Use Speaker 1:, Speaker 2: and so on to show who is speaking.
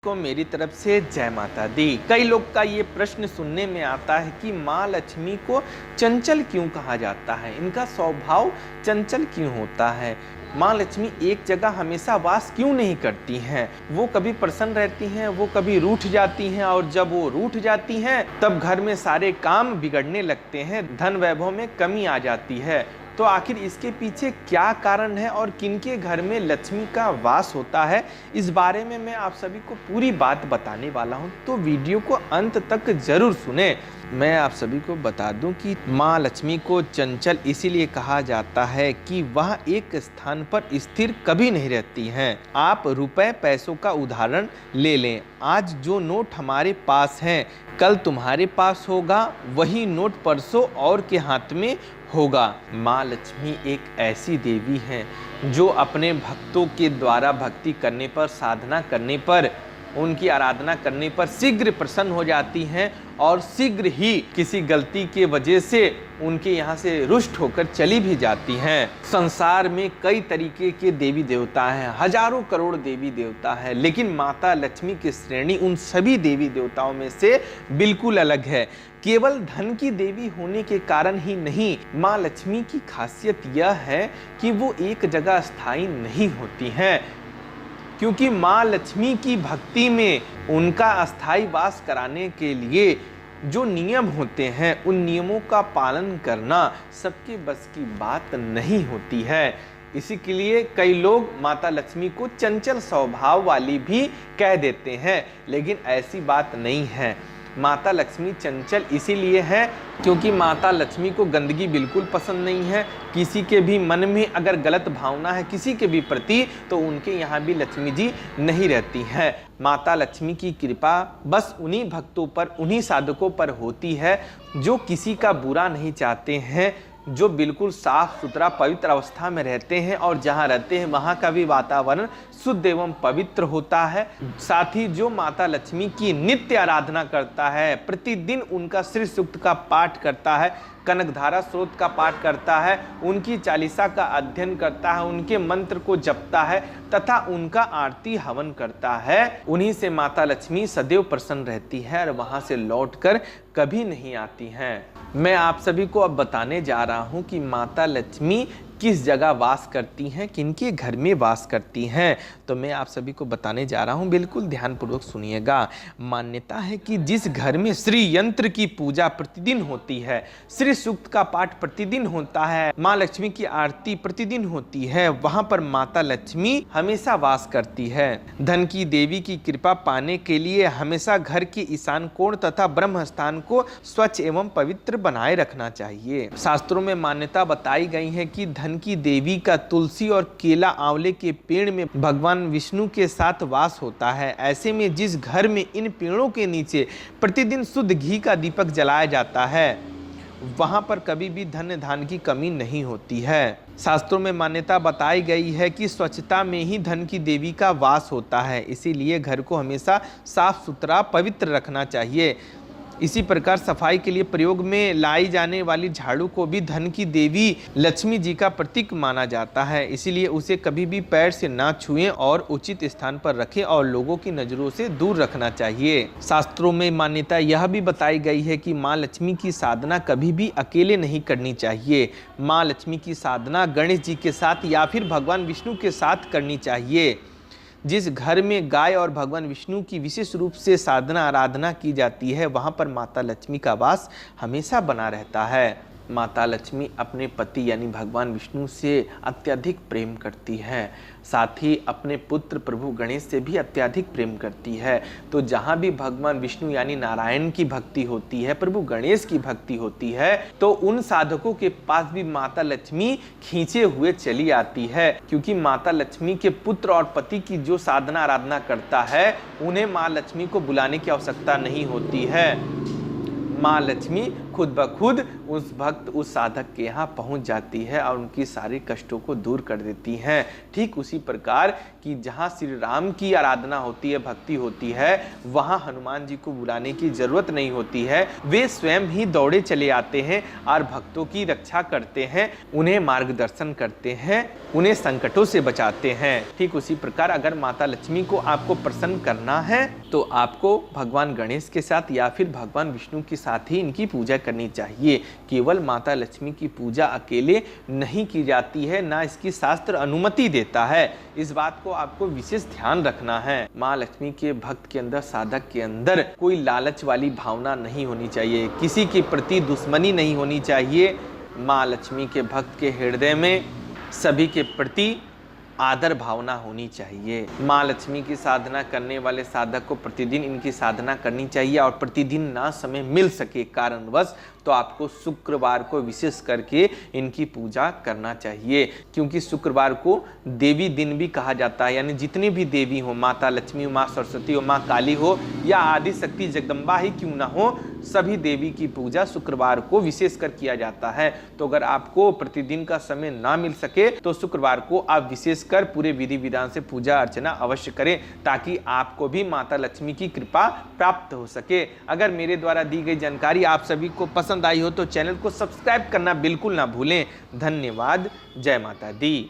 Speaker 1: को मेरी तरफ से जय माता दी। कई लोग का ये प्रश्न सुनने में आता है कि माँ लक्ष्मी को चंचल क्यों कहा जाता है, इनका स्वभाव चंचल क्यों होता है, माँ लक्ष्मी एक जगह हमेशा वास क्यों नहीं करती हैं, वो कभी प्रसन्न रहती हैं, वो कभी रूठ जाती हैं और जब वो रूठ जाती हैं तब घर में सारे काम बिगड़ने लगते हैं, धन वैभव में कमी आ जाती है। तो आखिर इसके पीछे क्या कारण है और किनके घर में लक्ष्मी का वास होता है, इस बारे में मैं आप सभी को पूरी बात बताने वाला हूं, तो वीडियो को अंत तक जरूर सुने। मैं आप सभी को बता दूं कि माँ लक्ष्मी को चंचल इसीलिए कहा जाता है कि वह एक स्थान पर स्थिर कभी नहीं रहती हैं। आप रुपए पैसों का उदाहरण ले लें, आज जो नोट हमारे पास हैं कल तुम्हारे पास होगा, वही नोट परसों और के हाथ में होगा। माँ लक्ष्मी एक ऐसी देवी हैं जो अपने भक्तों के द्वारा भक्ति करने पर, साधना करने पर, उनकी आराधना करने पर शीघ्र प्रसन्न हो जाती हैं और शीघ्र ही किसी गलती के वजह से उनके यहाँ से रुष्ट होकर चली भी जाती हैं। संसार में कई तरीके के देवी देवता हैं, हजारों करोड़ देवी देवता हैं, लेकिन माता लक्ष्मी की श्रेणी उन सभी देवी देवताओं में से बिल्कुल अलग है। केवल धन की देवी होने के कारण ही नहीं, माँ लक्ष्मी की खासियत यह है कि वो एक जगह स्थायी नहीं होती हैं, क्योंकि माँ लक्ष्मी की भक्ति में उनका अस्थायी वास कराने के लिए जो नियम होते हैं उन नियमों का पालन करना सबके बस की बात नहीं होती है। इसी के लिए कई लोग माता लक्ष्मी को चंचल स्वभाव वाली भी कह देते हैं, लेकिन ऐसी बात नहीं है। माता लक्ष्मी चंचल इसीलिए है क्योंकि माता लक्ष्मी को गंदगी बिल्कुल पसंद नहीं है। किसी के भी मन में अगर गलत भावना है किसी के भी प्रति, तो उनके यहाँ भी लक्ष्मी जी नहीं रहती हैं। माता लक्ष्मी की कृपा बस उन्हीं भक्तों पर, उन्हीं साधकों पर होती है जो किसी का बुरा नहीं चाहते हैं, जो बिल्कुल साफ सुथरा पवित्र अवस्था में रहते हैं और जहाँ रहते हैं वहाँ का भी वातावरण शुद्ध एवं पवित्र होता है। साथ ही जो माता लक्ष्मी की नित्य आराधना करता है, प्रतिदिन उनका श्री सूक्त का पाठ करता है, कनकधारा स्रोत का पाठ करता है, उनकी चालीसा का अध्ययन करता है, उनके मंत्र को जपता है तथा उनका आरती हवन करता है, उन्हीं से माता लक्ष्मी सदैव प्रसन्न रहती है और वहां से लौटकर कभी नहीं आती हैं। मैं आप सभी को अब बताने जा रहा हूं कि माता लक्ष्मी किस जगह वास करती हैं, किनके घर में वास करती हैं। तो मैं आप सभी को बताने जा रहा हूं, बिल्कुल ध्यानपूर्वक सुनिएगा। मान्यता है कि जिस घर में श्री यंत्र की पूजा प्रतिदिन होती है, श्री सूक्त का पाठ प्रतिदिन होता है, माँ लक्ष्मी की आरती प्रतिदिन होती है, वहां पर माता लक्ष्मी हमेशा वास करती है। धन की देवी की कृपा पाने के लिए हमेशा घर के ईशान कोण तथा ब्रह्म स्थान को स्वच्छ एवं पवित्र बनाए रखना चाहिए। शास्त्रों में मान्यता बताई गई है कि धन की देवी का तुलसी और केला आंवले के पेड़ में भगवान विष्णु के साथ वास होता है। ऐसे में जिस घर में इन पेड़ों के नीचे प्रतिदिन शुद्ध घी का दीपक जलाया जाता है, वहां पर कभी भी धन धान की कमी नहीं होती है। शास्त्रों में मान्यता बताई गई है कि स्वच्छता में ही धन की देवी का वास होता है, इसीलिए घर को हमेशा साफ सुथरा पवित्र रखना चाहिए। इसी प्रकार सफाई के लिए प्रयोग में लाई जाने वाली झाड़ू को भी धन की देवी लक्ष्मी जी का प्रतीक माना जाता है, इसीलिए उसे कभी भी पैर से ना छुएं और उचित स्थान पर रखें और लोगों की नजरों से दूर रखना चाहिए। शास्त्रों में मान्यता यह भी बताई गई है कि माँ लक्ष्मी की साधना कभी भी अकेले नहीं करनी चाहिए। माँ लक्ष्मी की साधना गणेश जी के साथ या फिर भगवान विष्णु के साथ करनी चाहिए। जिस घर में गाय और भगवान विष्णु की विशेष रूप से साधना आराधना की जाती है, वहां पर माता लक्ष्मी का वास हमेशा बना रहता है। माता लक्ष्मी अपने पति यानी भगवान विष्णु से अत्यधिक प्रेम करती है, साथ ही अपने पुत्र प्रभु गणेश से भी अत्यधिक प्रेम करती है। तो जहाँ भी भगवान विष्णु यानी नारायण की भक्ति होती है, प्रभु गणेश की भक्ति होती है, तो उन साधकों के पास भी माता लक्ष्मी खींचे हुए चली आती है, क्योंकि माता लक्ष्मी के पुत्र और पति की जो साधना आराधना करता है उन्हें माँ लक्ष्मी को बुलाने की आवश्यकता नहीं होती है। माँ लक्ष्मी खुद ब खुद उस भक्त उस साधक के यहाँ पहुंच जाती है और उनकी सारे कष्टों को दूर कर देती हैं। ठीक उसी प्रकार कि जहाँ श्री राम की आराधना होती है, भक्ति होती है, वहाँ हनुमान जी को बुलाने की जरूरत नहीं होती है। वे स्वयं ही दौड़े चले आते हैं और भक्तों की रक्षा करते हैं, उन्हें मार्गदर्शन करते हैं, उन्हें संकटों से बचाते हैं। ठीक उसी प्रकार अगर माता लक्ष्मी को आपको प्रसन्न करना है तो आपको भगवान गणेश के साथ या फिर भगवान विष्णु के साथ ही इनकी पूजा करनी चाहिए। केवल माता लक्ष्मी की पूजा अकेले नहीं की जाती है, ना इसकी शास्त्र अनुमति देता है। इस बात को आपको विशेष ध्यान रखना है। माँ लक्ष्मी के भक्त के अंदर, साधक के अंदर कोई लालच वाली भावना नहीं होनी चाहिए, किसी के प्रति दुश्मनी नहीं होनी चाहिए। माँ लक्ष्मी के भक्त के हृदय में सभी के प्रति आदर भावना होनी चाहिए। माँ लक्ष्मी की साधना करने वाले साधक को प्रतिदिन इनकी साधना करनी चाहिए और प्रतिदिन ना समय मिल सके कारणवश तो आपको शुक्रवार को विशेष करके इनकी पूजा करना चाहिए, क्योंकि शुक्रवार को देवी दिन भी कहा जाता है। यानी जितनी भी देवी हो, माता लक्ष्मी हो, माँ सरस्वती हो, माँ काली हो या आदि शक्ति जगदम्बा ही क्यों ना हो, सभी देवी की पूजा शुक्रवार को विशेष कर किया जाता है। तो अगर आपको प्रतिदिन का समय ना मिल सके तो शुक्रवार को आप विशेष कर पूरे विधि विधान से पूजा अर्चना अवश्य करें, ताकि आपको भी माता लक्ष्मी की कृपा प्राप्त हो सके। अगर मेरे द्वारा दी गई जानकारी आप सभी को पसंद आई हो तो चैनल को सब्सक्राइब करना बिल्कुल ना भूलें। धन्यवाद। जय माता दी।